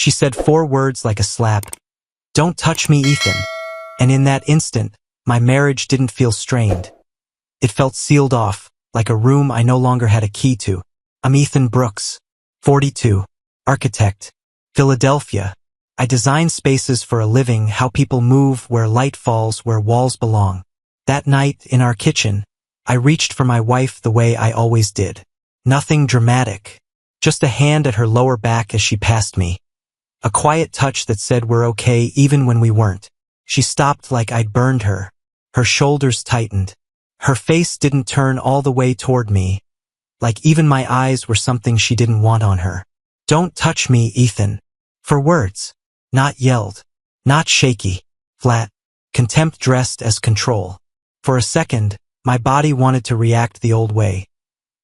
She said 4 words like a slap. "Don't touch me, Ethan." And in that instant, my marriage didn't feel strained. It felt sealed off, like a room I no longer had a key to. I'm Ethan Brooks, 42, architect, Philadelphia. I design spaces for a living, how people move, where light falls, where walls belong. That night, in our kitchen, I reached for my wife the way I always did. Nothing dramatic, just a hand at her lower back as she passed me. A quiet touch that said we're okay even when we weren't. She stopped like I'd burned her. Her shoulders tightened. Her face didn't turn all the way toward me, like even my eyes were something she didn't want on her. "Don't touch me, Ethan." 4 words. Not yelled. Not shaky. Flat. Contempt dressed as control. For a second, my body wanted to react the old way.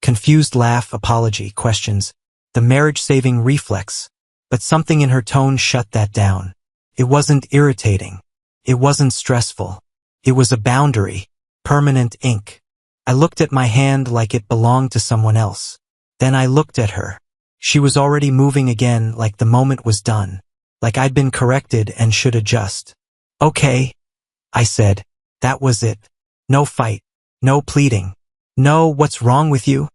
Confused laugh, apology, questions. The marriage-saving reflex. But something in her tone shut that down. It wasn't irritating. It wasn't stressful. It was a boundary. Permanent ink. I looked at my hand like it belonged to someone else. Then I looked at her. She was already moving again, like the moment was done. Like I'd been corrected and should adjust. "Okay," I said. That was it. No fight. No pleading. No, "What's wrong with you?"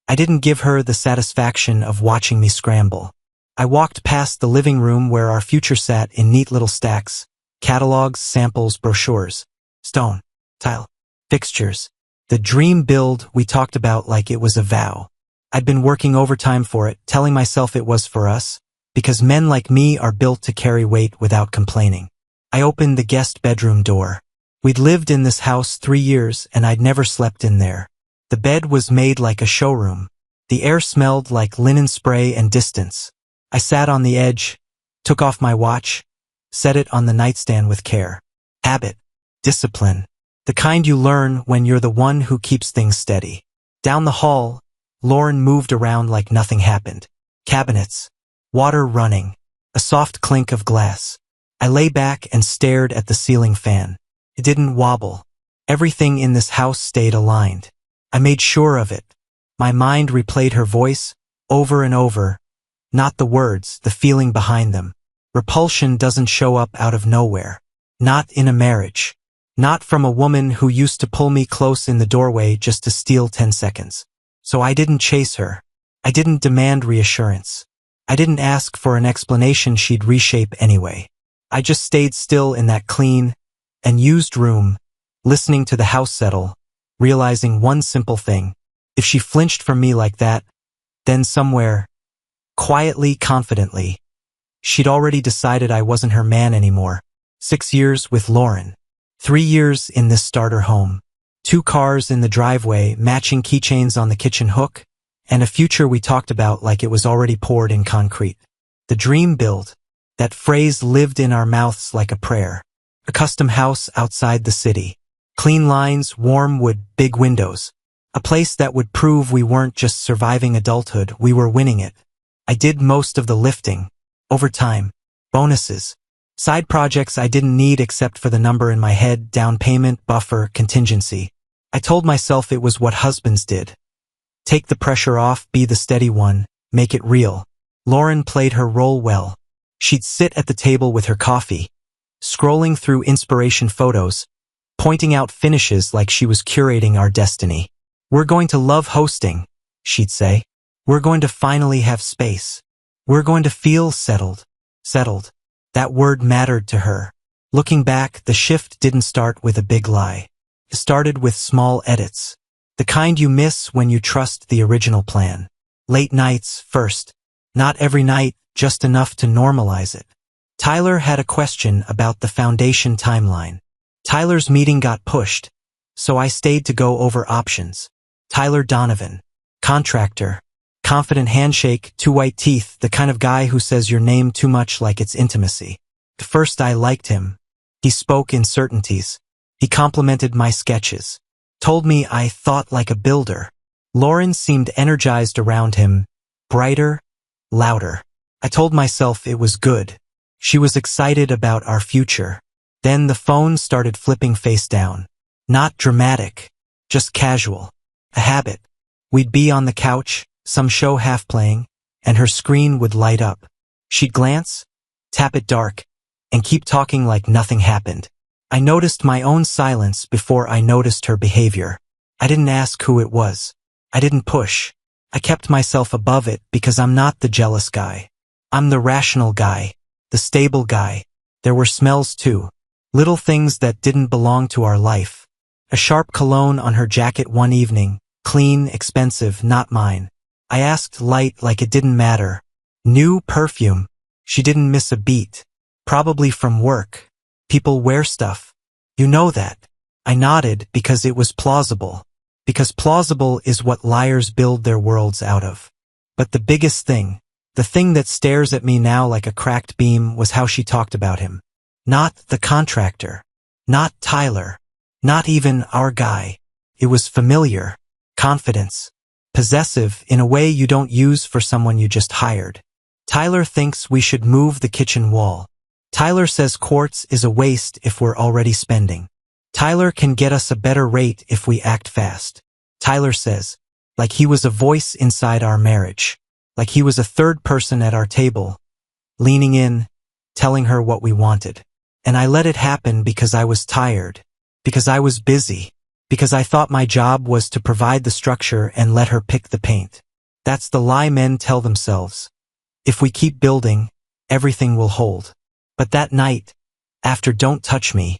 I didn't give her the satisfaction of watching me scramble. I walked past the living room where our future sat in neat little stacks. Catalogs, samples, brochures. Stone. Tile. Fixtures. The dream build we talked about like it was a vow. I'd been working overtime for it, telling myself it was for us, because men like me are built to carry weight without complaining. I opened the guest bedroom door. We'd lived in this house 3 years and I'd never slept in there. The bed was made like a showroom. The air smelled like linen spray and distance. I sat on the edge, took off my watch, set it on the nightstand with care. Habit. Discipline. The kind you learn when you're the one who keeps things steady. Down the hall, Lauren moved around like nothing happened. Cabinets. Water running. A soft clink of glass. I lay back and stared at the ceiling fan. It didn't wobble. Everything in this house stayed aligned. I made sure of it. My mind replayed her voice, over and over. Not the words, the feeling behind them. Repulsion doesn't show up out of nowhere. Not in a marriage. Not from a woman who used to pull me close in the doorway just to steal 10 seconds. So I didn't chase her. I didn't demand reassurance. I didn't ask for an explanation she'd reshape anyway. I just stayed still in that clean and used room, listening to the house settle, realizing one simple thing. If she flinched from me like that, then somewhere, quietly, confidently, she'd already decided I wasn't her man anymore. 6 years with Lauren. 3 years in this starter home. 2 cars in the driveway, matching keychains on the kitchen hook, and a future we talked about like it was already poured in concrete. The dream build. That phrase lived in our mouths like a prayer. A custom house outside the city. Clean lines, warm wood, big windows. A place that would prove we weren't just surviving adulthood, we were winning it. I did most of the lifting. Overtime. Bonuses. Side projects I didn't need except for the number in my head, down payment, buffer, contingency. I told myself it was what husbands did. Take the pressure off, be the steady one, make it real. Lauren played her role well. She'd sit at the table with her coffee, scrolling through inspiration photos, pointing out finishes like she was curating our destiny. "We're going to love hosting," she'd say. "We're going to finally have space. We're going to feel settled." Settled. That word mattered to her. Looking back, the shift didn't start with a big lie. It started with small edits. The kind you miss when you trust the original plan. Late nights first. Not every night, just enough to normalize it. Tyler had a question about the foundation timeline. Tyler's meeting got pushed, so I stayed to go over options. Tyler Donovan. Contractor. Confident handshake, 2 white teeth, the kind of guy who says your name too much like it's intimacy. At first I liked him. He spoke in certainties. He complimented my sketches. Told me I thought like a builder. Lauren seemed energized around him. Brighter, louder. I told myself it was good. She was excited about our future. Then the phone started flipping face down. Not dramatic, just casual. A habit. We'd be on the couch, some show half playing, and her screen would light up. She'd glance, tap it dark, and keep talking like nothing happened. I noticed my own silence before I noticed her behavior. I didn't ask who it was. I didn't push. I kept myself above it because I'm not the jealous guy. I'm the rational guy, the stable guy. There were smells too. Little things that didn't belong to our life. A sharp cologne on her jacket one evening, clean, expensive, not mine. I asked light like it didn't matter. New perfume. She didn't miss a beat. Probably from work. People wear stuff. You know that. I nodded because it was plausible. Because plausible is what liars build their worlds out of. But the biggest thing, the thing that stares at me now like a cracked beam, was how she talked about him. Not the contractor. Not Tyler. Not even our guy. It was familiar. Confidence. Possessive in a way you don't use for someone you just hired. Tyler thinks we should move the kitchen wall. Tyler says quartz is a waste if we're already spending. Tyler can get us a better rate if we act fast. Tyler says, like he was a voice inside our marriage. Like he was a third person at our table, leaning in, telling her what we wanted. And I let it happen because I was tired. Because I was busy. Because I thought my job was to provide the structure and let her pick the paint. That's the lie men tell themselves. If we keep building, everything will hold. But that night, after Don't Touch Me,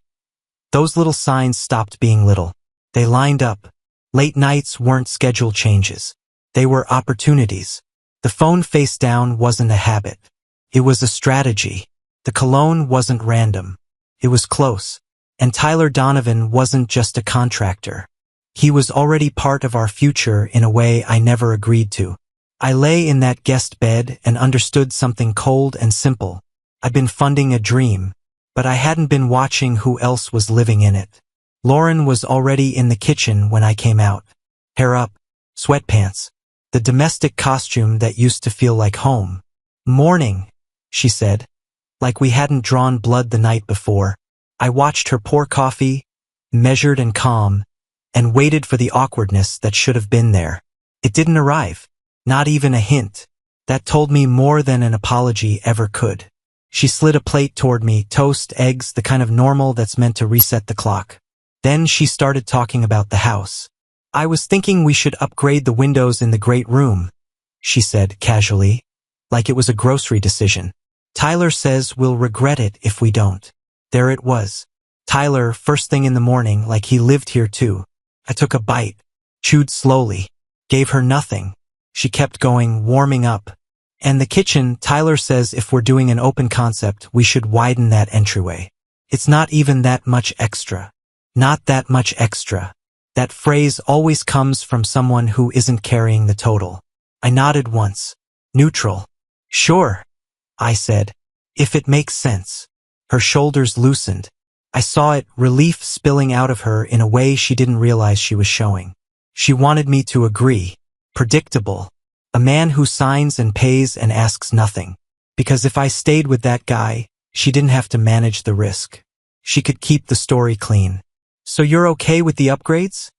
those little signs stopped being little. They lined up. Late nights weren't schedule changes. They were opportunities. The phone face down wasn't a habit. It was a strategy. The cologne wasn't random. It was close. And Tyler Donovan wasn't just a contractor. He was already part of our future in a way I never agreed to. I lay in that guest bed and understood something cold and simple. I'd been funding a dream, but I hadn't been watching who else was living in it. Lauren was already in the kitchen when I came out. Hair up, sweatpants, the domestic costume that used to feel like home. Morning, she said, like we hadn't drawn blood the night before. I watched her pour coffee, measured and calm, and waited for the awkwardness that should have been there. It didn't arrive. Not even a hint. That told me more than an apology ever could. She slid a plate toward me, toast, eggs, the kind of normal that's meant to reset the clock. Then she started talking about the house. I was thinking we should upgrade the windows in the great room, she said casually, like it was a grocery decision. Tyler says we'll regret it if we don't. There it was. Tyler, first thing in the morning, like he lived here too. I took a bite, chewed slowly, gave her nothing. She kept going, warming up. And the kitchen, Tyler says if we're doing an open concept, we should widen that entryway. It's not even that much extra. Not that much extra. That phrase always comes from someone who isn't carrying the total. I nodded once. Neutral. Sure, I said. If it makes sense. Her shoulders loosened. I saw it, relief spilling out of her in a way she didn't realize she was showing. She wanted me to agree. Predictable. A man who signs and pays and asks nothing. Because if I stayed with that guy, she didn't have to manage the risk. She could keep the story clean. So you're okay with the upgrades?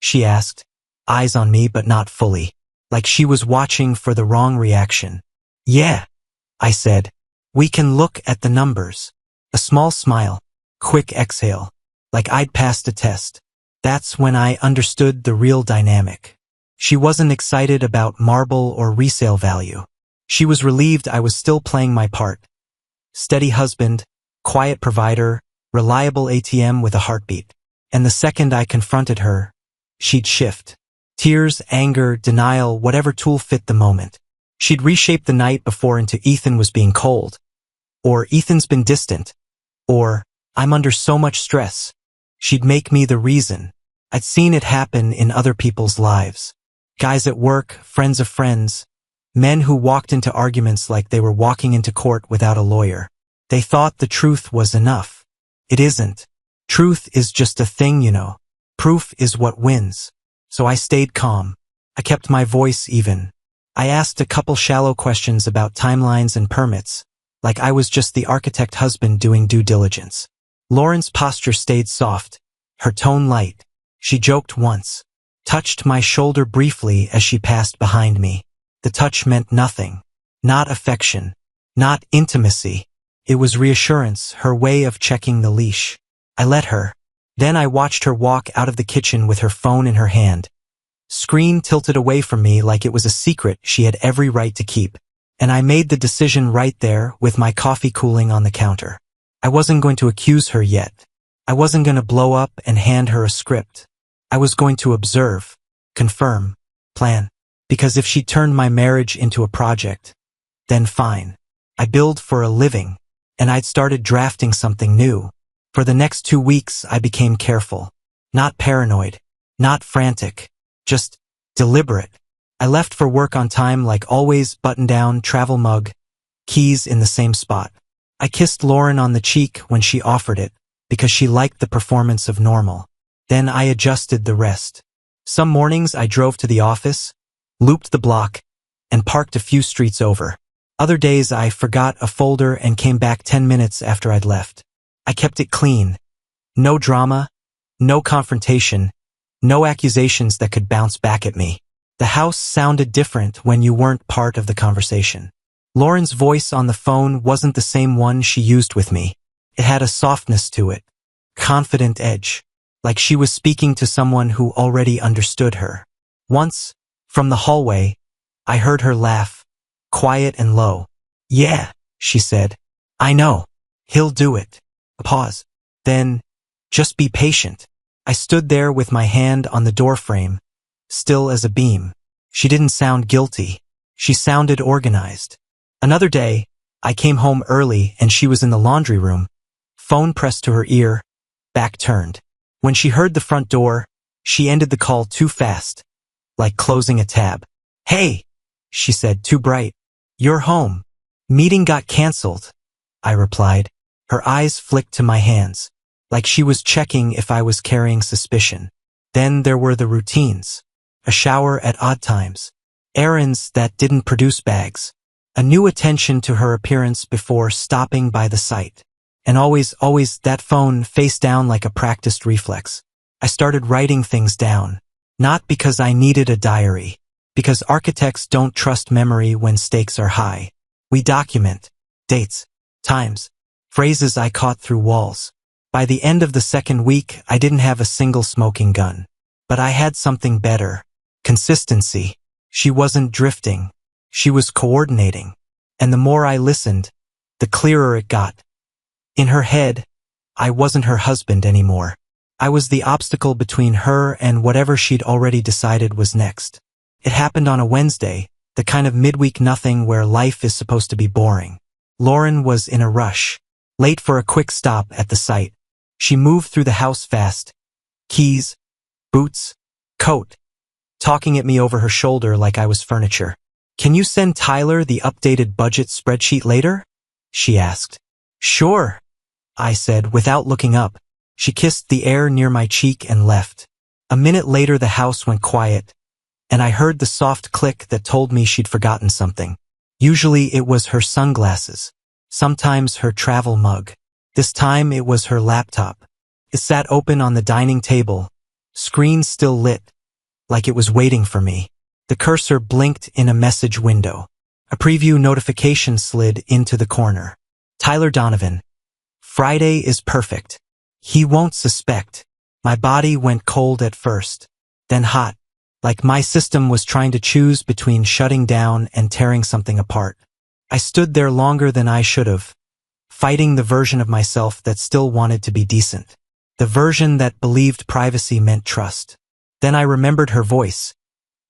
She asked, eyes on me but not fully, like she was watching for the wrong reaction. Yeah, I said. We can look at the numbers. A small smile, quick exhale, like I'd passed a test. That's when I understood the real dynamic. She wasn't excited about marble or resale value. She was relieved I was still playing my part. Steady husband, quiet provider, reliable ATM with a heartbeat. And the second I confronted her, she'd shift. Tears, anger, denial, whatever tool fit the moment. She'd reshape the night before into Ethan was being cold. Or Ethan's been distant. Or I'm under so much stress. She'd make me the reason. I'd seen it happen in other people's lives. Guys at work, friends of friends, men who walked into arguments like they were walking into court without a lawyer. They thought the truth was enough. It isn't. Truth is just a thing, you know. Proof is what wins. So I stayed calm. I kept my voice even. I asked a couple shallow questions about timelines and permits, like I was just the architect husband doing due diligence. Lauren's posture stayed soft, her tone light. She joked once, touched my shoulder briefly as she passed behind me. The touch meant nothing. Not affection. Not intimacy. It was reassurance, her way of checking the leash. I let her. Then I watched her walk out of the kitchen with her phone in her hand. Screen tilted away from me like it was a secret she had every right to keep. And I made the decision right there with my coffee cooling on the counter. I wasn't going to accuse her yet. I wasn't going to blow up and hand her a script. I was going to observe, confirm, plan. Because if she turned my marriage into a project, then fine. I billed for a living, and I'd started drafting something new. For the next 2 weeks, I became careful. Not paranoid, not frantic, just deliberate. I left for work on time like always, button down, travel mug, keys in the same spot. I kissed Lauren on the cheek when she offered it, because she liked the performance of normal. Then I adjusted the rest. Some mornings I drove to the office, looped the block, and parked a few streets over. Other days I forgot a folder and came back 10 minutes after I'd left. I kept it clean. No drama, no confrontation, no accusations that could bounce back at me. The house sounded different when you weren't part of the conversation. Lauren's voice on the phone wasn't the same one she used with me. It had a softness to it, confident edge, like she was speaking to someone who already understood her. Once, from the hallway, I heard her laugh, quiet and low. "Yeah," she said. "I know. He'll do it." A pause. Then, "Just be patient." I stood there with my hand on the doorframe, still as a beam. She didn't sound guilty. She sounded organized. Another day, I came home early and she was in the laundry room, phone pressed to her ear, back turned. When she heard the front door, she ended the call too fast, like closing a tab. "Hey," she said, too bright. "You're home." "Meeting got canceled," I replied. Her eyes flicked to my hands, like she was checking if I was carrying suspicion. Then there were the routines. A shower at odd times. Errands that didn't produce bags. A new attention to her appearance before stopping by the site. And always that phone face down like a practiced reflex. I started writing things down. Not because I needed a diary. Because architects don't trust memory when stakes are high. We document. Dates. Times. Phrases I caught through walls. By the end of the second week, I didn't have a single smoking gun. But I had something better. Consistency. She wasn't drifting. She was coordinating. And the more I listened, the clearer it got. In her head, I wasn't her husband anymore. I was the obstacle between her and whatever she'd already decided was next. It happened on a Wednesday, the kind of midweek nothing where life is supposed to be boring. Lauren was in a rush, late for a quick stop at the site. She moved through the house fast. Keys, boots, coat, talking at me over her shoulder like I was furniture. "Can you send Tyler the updated budget spreadsheet later?" she asked. "Sure," I said without looking up. She kissed the air near my cheek and left. A minute later the house went quiet, and I heard the soft click that told me she'd forgotten something. Usually it was her sunglasses, sometimes her travel mug. This time it was her laptop. It sat open on the dining table, screen still lit, like it was waiting for me. The cursor blinked in a message window. A preview notification slid into the corner. "Tyler Donovan. Friday is perfect. He won't suspect." My body went cold at first, then hot, like my system was trying to choose between shutting down and tearing something apart. I stood there longer than I should have, fighting the version of myself that still wanted to be decent. The version that believed privacy meant trust. Then I remembered her voice.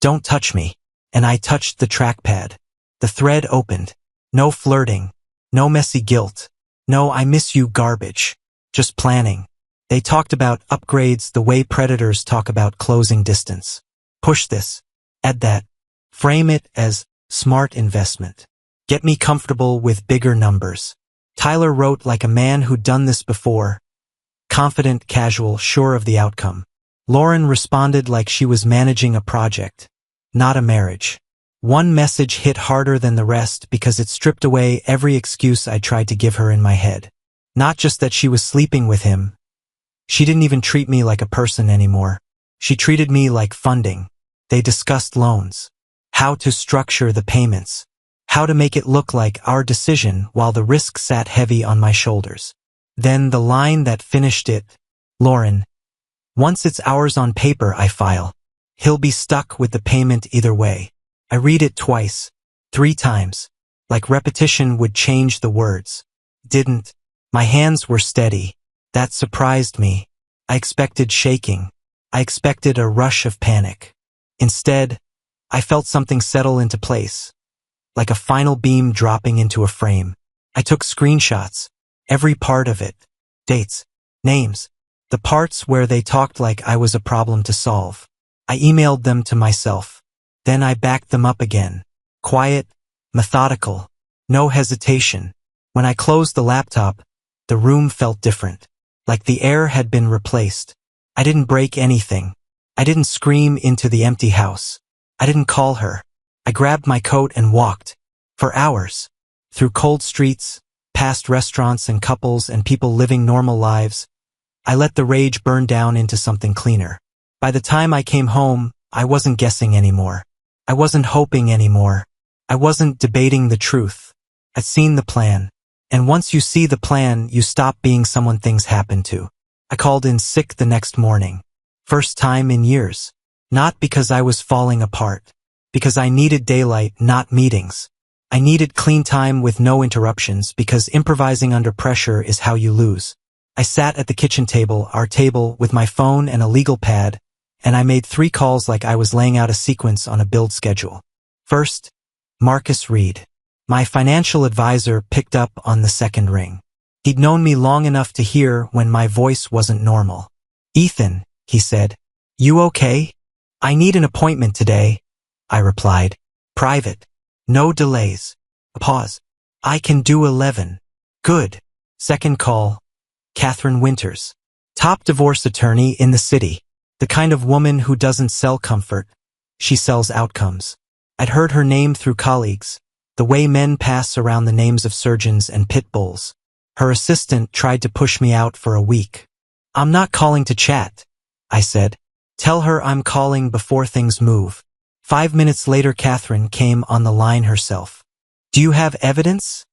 "Don't touch me." And I touched the trackpad. The thread opened. No flirting. No messy guilt. No "I miss you" garbage. Just planning. They talked about upgrades the way predators talk about closing distance. Push this. Add that. Frame it as smart investment. Get me comfortable with bigger numbers. Tyler wrote like a man who'd done this before. Confident, casual, sure of the outcome. Lauren responded like she was managing a project, not a marriage. One message hit harder than the rest because it stripped away every excuse I tried to give her in my head. Not just that she was sleeping with him. She didn't even treat me like a person anymore. She treated me like funding. They discussed loans, how to structure the payments, how to make it look like our decision while the risk sat heavy on my shoulders. Then the line that finished it, Lauren, once it's ours on paper, I file. He'll be stuck with the payment either way. I read it twice, 3 times, like repetition would change the words. Didn't. My hands were steady. That surprised me. I expected shaking. I expected a rush of panic. Instead, I felt something settle into place, like a final beam dropping into a frame. I took screenshots, every part of it, dates, names, the parts where they talked like I was a problem to solve. I emailed them to myself. Then I backed them up again. Quiet, methodical, no hesitation. When I closed the laptop, the room felt different, like the air had been replaced. I didn't break anything. I didn't scream into the empty house. I didn't call her. I grabbed my coat and walked, for hours, through cold streets, past restaurants and couples and people living normal lives. I let the rage burn down into something cleaner. By the time I came home, I wasn't guessing anymore. I wasn't hoping anymore. I wasn't debating the truth. I'd seen the plan. And once you see the plan, you stop being someone things happen to. I called in sick the next morning. First time in years. Not because I was falling apart. Because I needed daylight, not meetings. I needed clean time with no interruptions because improvising under pressure is how you lose. I sat at the kitchen table, our table, with my phone and a legal pad, and I made 3 calls like I was laying out a sequence on a build schedule. First, Marcus Reed. My financial advisor picked up on the second ring. He'd known me long enough to hear when my voice wasn't normal. Ethan, he said, you okay? I need an appointment today, I replied. Private. No delays. A pause. I can do 11. Good. Second call. Catherine Winters. Top divorce attorney in the city. The kind of woman who doesn't sell comfort. She sells outcomes. I'd heard her name through colleagues, the way men pass around the names of surgeons and pit bulls. Her assistant tried to push me out for a week. I'm not calling to chat, I said. Tell her I'm calling before things move. 5 minutes later, Catherine came on the line herself. Do you have evidence?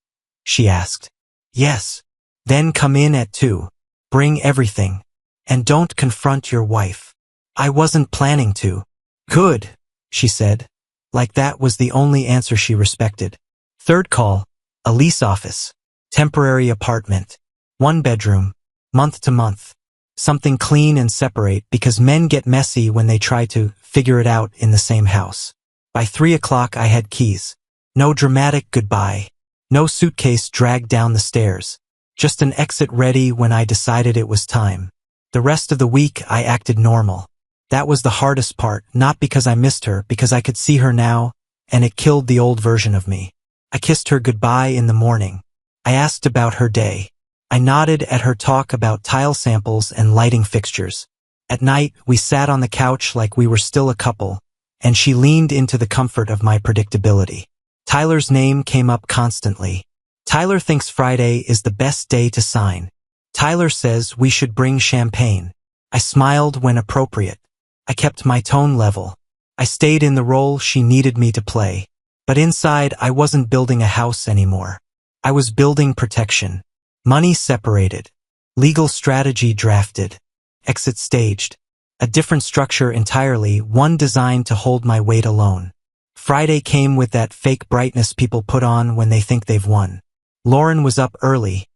She asked. Yes. Then come in at 2. Bring everything. And don't confront your wife. I wasn't planning to. Good, she said. Like that was the only answer she respected. Third call, a lease office. Temporary apartment. 1 bedroom. Month to month. Something clean and separate because men get messy when they try to figure it out in the same house. By 3 o'clock I had keys. No dramatic goodbye. No suitcase dragged down the stairs. Just an exit ready when I decided it was time. The rest of the week I acted normal. That was the hardest part, not because I missed her, because I could see her now, and it killed the old version of me. I kissed her goodbye in the morning. I asked about her day. I nodded at her talk about tile samples and lighting fixtures. At night, we sat on the couch like we were still a couple, and she leaned into the comfort of my predictability. Tyler's name came up constantly. Tyler thinks Friday is the best day to sign. Tyler says we should bring champagne. I smiled when appropriate. I kept my tone level. I stayed in the role she needed me to play. But inside, I wasn't building a house anymore. I was building protection. Money separated. Legal strategy drafted. Exit staged. A different structure entirely, one designed to hold my weight alone. Friday came with that fake brightness people put on when they think they've won. Lauren was up early,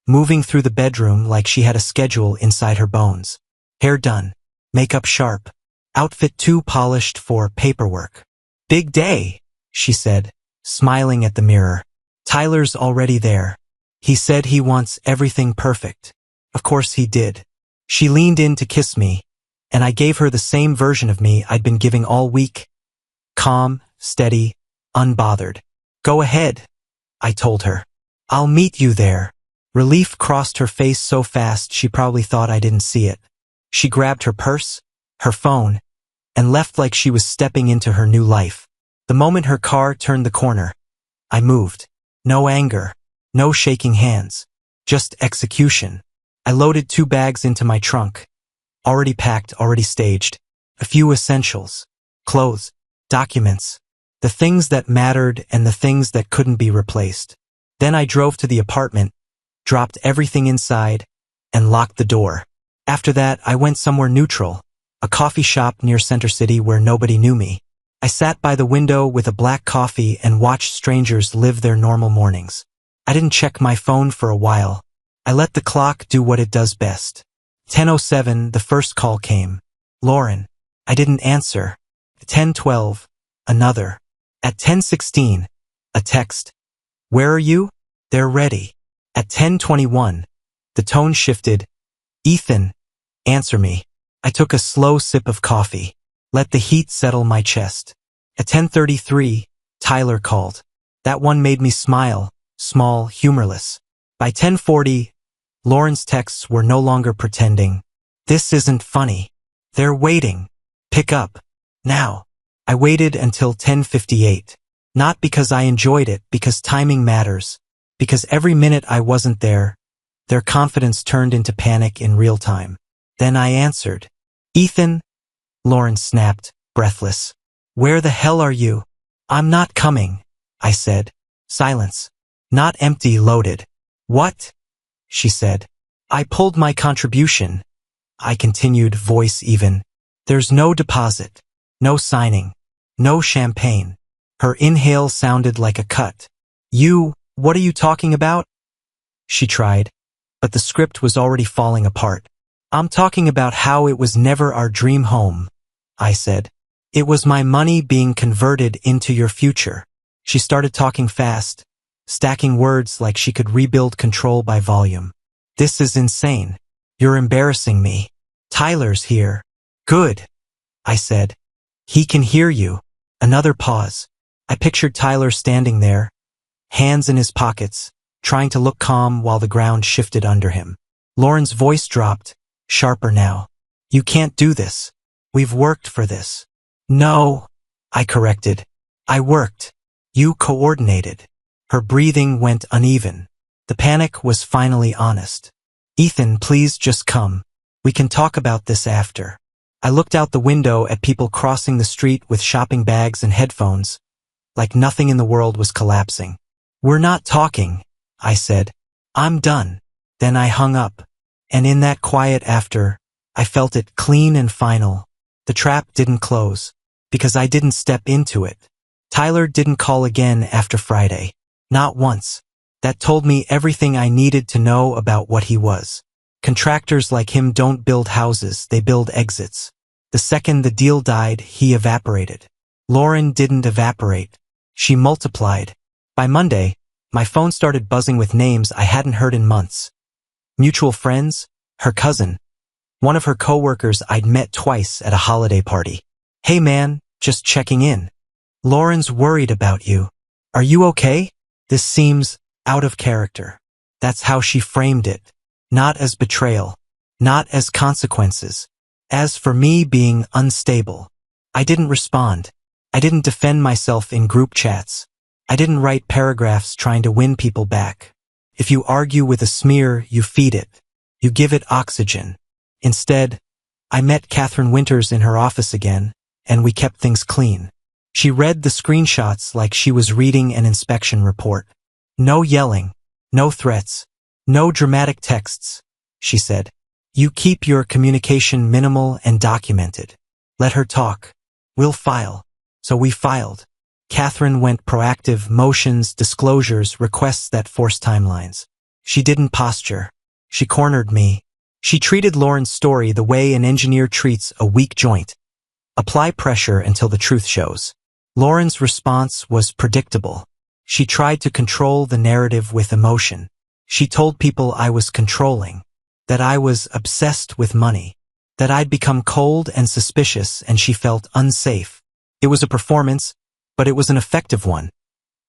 moving through the bedroom like she had a schedule inside her bones. Hair done. Makeup sharp. Outfit too polished for paperwork. Big day, she said, smiling at the mirror. Tyler's already there. He said he wants everything perfect. Of course he did. She leaned in to kiss me, and I gave her the same version of me I'd been giving all week. Calm, steady, unbothered. Go ahead, I told her. I'll meet you there. Relief crossed her face so fast she probably thought I didn't see it. She grabbed her purse, her phone, and left like she was stepping into her new life. The moment her car turned the corner, I moved. No anger, no shaking hands, just execution. I loaded 2 bags into my trunk. Already packed, already staged. A few essentials. Clothes, documents, The things that mattered and the things that couldn't be replaced. Then I drove to the apartment, dropped everything inside, and locked the door. After that, I went somewhere neutral, a coffee shop near Center City where nobody knew me. I sat by the window with a black coffee and watched strangers live their normal mornings. I didn't check my phone for a while. I let the clock do what it does best. 10:07, the first call came. Lauren. I didn't answer. 10:12, another. At 10:16, a text. Where are you? They're ready. At 10:21, the tone shifted. Ethan, answer me. I took a slow sip of coffee. Let the heat settle my chest. At 10:33, Tyler called. That one made me smile, small, humorless. By 10:40, Lauren's texts were no longer pretending. This isn't funny. They're waiting. Pick up. Now. I waited until 10:58. Not because I enjoyed it, because timing matters. Because every minute I wasn't there, their confidence turned into panic in real time. Then I answered. Ethan? Lauren snapped, breathless. Where the hell are you? I'm not coming, I said. Silence. Not empty, loaded. What? She said. I pulled my contribution. I continued, voice even. There's no deposit. No signing. No champagne. Her inhale sounded like a cut. What are you talking about? She tried, but the script was already falling apart. I'm talking about how it was never our dream home, I said. It was my money being converted into your future. She started talking fast, stacking words like she could rebuild control by volume. This is insane. You're embarrassing me. Tyler's here. Good, I said. He can hear you. Another pause. I pictured Tyler standing there, hands in his pockets, trying to look calm while the ground shifted under him. Lauren's voice dropped, sharper now. You can't do this. We've worked for this. No, I corrected. I worked. You coordinated. Her breathing went uneven. The panic was finally honest. Ethan, please just come. We can talk about this after. I looked out the window at people crossing the street with shopping bags and headphones, like nothing in the world was collapsing. We're not talking, I said. I'm done. Then I hung up. And in that quiet after, I felt it clean and final. The trap didn't close, because I didn't step into it. Tyler didn't call again after Friday. Not once. That told me everything I needed to know about what he was. Contractors like him don't build houses, they build exits. The second the deal died, he evaporated. Lauren didn't evaporate. She multiplied. By Monday, my phone started buzzing with names I hadn't heard in months. Mutual friends, her cousin, one of her coworkers I'd met twice at a holiday party. Hey man, just checking in. Lauren's worried about you. Are you okay? This seems out of character. That's how she framed it. Not as betrayal. Not as consequences. As for me being unstable. I didn't respond. I didn't defend myself in group chats. I didn't write paragraphs trying to win people back. If you argue with a smear, you feed it. You give it oxygen. Instead, I met Catherine Winters in her office again, and we kept things clean. She read the screenshots like she was reading an inspection report. No yelling. No threats. No dramatic texts, she said. You keep your communication minimal and documented. Let her talk. We'll file. So we filed. Catherine went proactive, motions, disclosures, requests that forced timelines. She didn't posture. She cornered me. She treated Lauren's story the way an engineer treats a weak joint. Apply pressure until the truth shows. Lauren's response was predictable. She tried to control the narrative with emotion. She told people I was controlling, that I was obsessed with money, that I'd become cold and suspicious and she felt unsafe. It was a performance, but it was an effective one,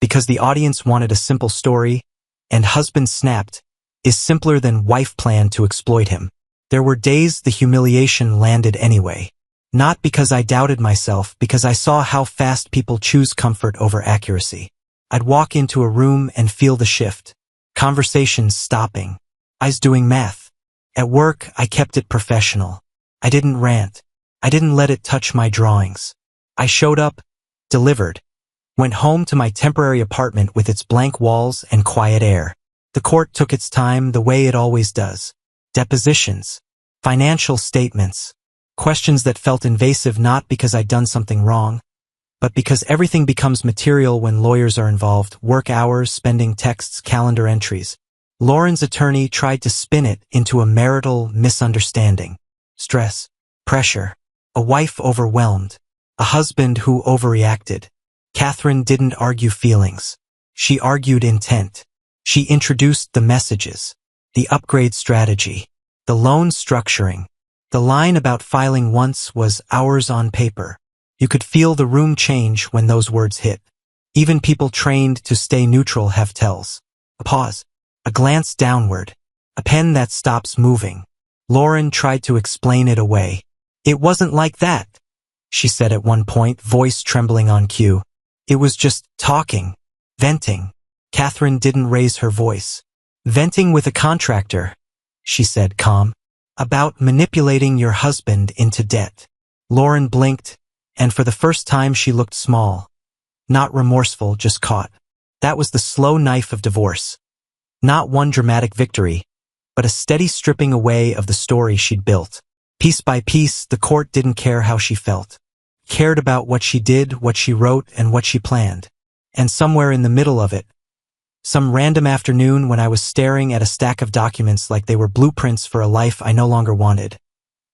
because the audience wanted a simple story, and husband snapped is simpler than wife planned to exploit him. There were days the humiliation landed anyway. Not because I doubted myself, because I saw how fast people choose comfort over accuracy. I'd walk into a room and feel the shift. Conversations stopping. Eyes doing math. At work, I kept it professional. I didn't rant. I didn't let it touch my drawings. I showed up, delivered. went home to my temporary apartment with its blank walls and quiet air. The court took its time the way it always does. Depositions, financial statements, questions that felt invasive not because I'd done something wrong, but because everything becomes material when lawyers are involved, work hours, spending texts, calendar entries. Lauren's attorney tried to spin it into a marital misunderstanding. Stress, pressure, a wife overwhelmed, a husband who overreacted. Catherine didn't argue feelings. She argued intent. She introduced the messages, the upgrade strategy, the loan structuring. The line about filing once was hours on paper. You could feel the room change when those words hit. Even people trained to stay neutral have tells. A pause, a glance downward, a pen that stops moving. Lauren tried to explain it away. It wasn't like that, she said at one point, voice trembling on cue. It was just talking, venting. Catherine didn't raise her voice. Venting with a contractor, she said, calm. About manipulating your husband into debt. Lauren blinked, and for the first time she looked small. Not remorseful, just caught. That was the slow knife of divorce. Not one dramatic victory, but a steady stripping away of the story she'd built. Piece by piece, the court didn't care how she felt. Cared about what she did, what she wrote, and what she planned. And somewhere in the middle of it, some random afternoon when I was staring at a stack of documents like they were blueprints for a life I no longer wanted,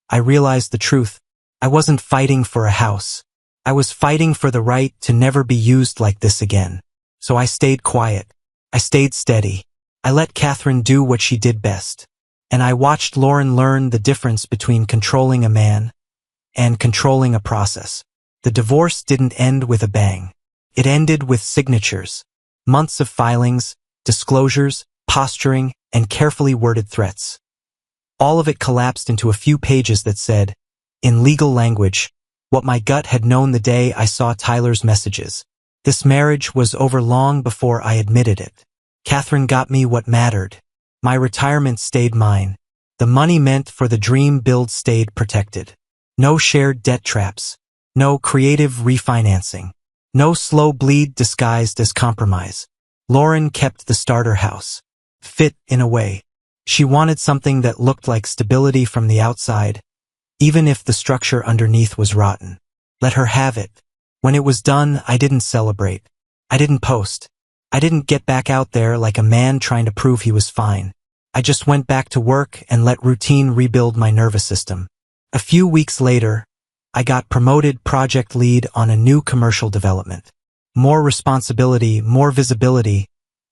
I realized the truth. I wasn't fighting for a house. I was fighting for the right to never be used like this again. So I stayed quiet. I stayed steady. I let Catherine do what she did best. And I watched Lauren learn the difference between controlling a man and controlling a process. The divorce didn't end with a bang. It ended with signatures. Months of filings, disclosures, posturing, and carefully worded threats. All of it collapsed into a few pages that said, in legal language, what my gut had known the day I saw Tyler's messages. This marriage was over long before I admitted it. Catherine got me what mattered. My retirement stayed mine. The money meant for the dream build stayed protected. No shared debt traps. No creative refinancing. No slow bleed disguised as compromise. Lauren kept the starter house. Fit in a way. She wanted something that looked like stability from the outside, even if the structure underneath was rotten. Let her have it. When it was done, I didn't celebrate. I didn't post. I didn't get back out there like a man trying to prove he was fine. I just went back to work and let routine rebuild my nervous system. A few weeks later, I got promoted project lead on a new commercial development. More responsibility, more visibility,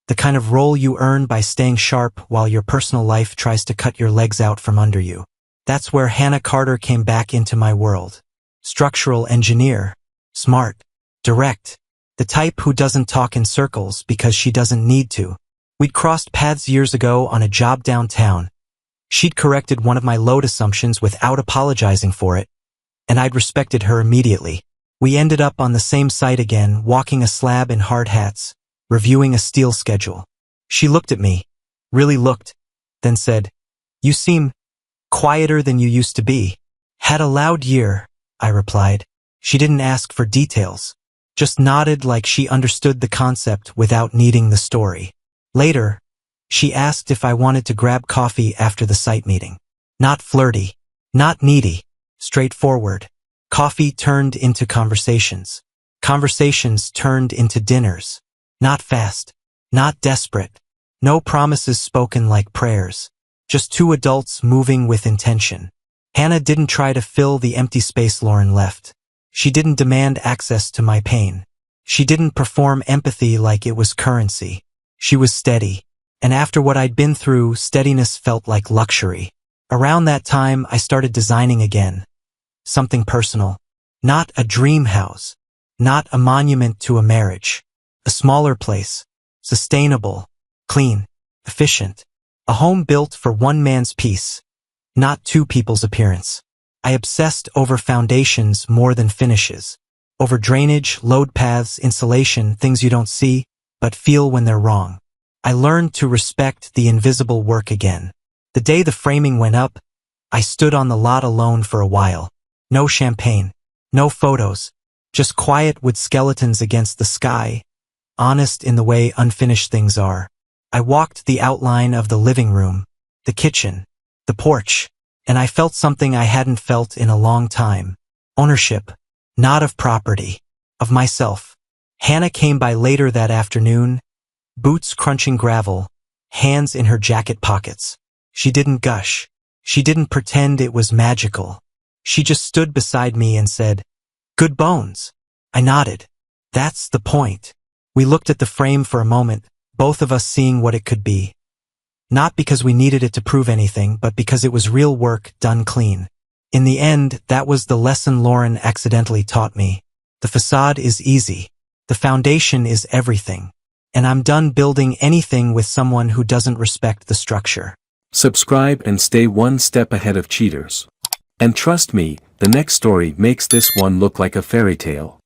the kind of role you earn by staying sharp while your personal life tries to cut your legs out from under you. That's where Hannah Carter came back into my world. Structural engineer. Smart. Direct. The type who doesn't talk in circles because she doesn't need to. We'd crossed paths years ago on a job downtown. She'd corrected one of my load assumptions without apologizing for it, and I'd respected her immediately. We ended up on the same site again, walking a slab in hard hats, reviewing a steel schedule. She looked at me, really looked, then said, "You seem quieter than you used to be." "Had a loud year," I replied. She didn't ask for details, just nodded like she understood the concept without needing the story. Later, she asked if I wanted to grab coffee after the site meeting. Not flirty, not needy, straightforward. Coffee turned into conversations. Conversations turned into dinners. Not fast, not desperate. No promises spoken like prayers. Just two adults moving with intention. Hannah didn't try to fill the empty space Lauren left. She didn't demand access to my pain. She didn't perform empathy like it was currency. She was steady. And after what I'd been through, steadiness felt like luxury. Around that time, I started designing again. Something personal. Not a dream house. Not a monument to a marriage. A smaller place. Sustainable. Clean. Efficient. A home built for one man's peace. Not two people's appearance. I obsessed over foundations more than finishes. Over drainage, load paths, insulation, things you don't see, but feel when they're wrong. I learned to respect the invisible work again. The day the framing went up, I stood on the lot alone for a while. No champagne. No photos. Just quiet wood skeletons against the sky, honest in the way unfinished things are. I walked the outline of the living room, the kitchen, the porch, and I felt something I hadn't felt in a long time. Ownership, not of property, of myself. Hannah came by later that afternoon, boots crunching gravel, hands in her jacket pockets. She didn't gush. She didn't pretend it was magical. She just stood beside me and said, "Good bones." I nodded. That's the point. We looked at the frame for a moment, both of us seeing what it could be. Not because we needed it to prove anything, but because it was real work done clean. In the end, that was the lesson Lauren accidentally taught me. The facade is easy. The foundation is everything. And I'm done building anything with someone who doesn't respect the structure. Subscribe and stay one step ahead of cheaters. And trust me, the next story makes this one look like a fairy tale.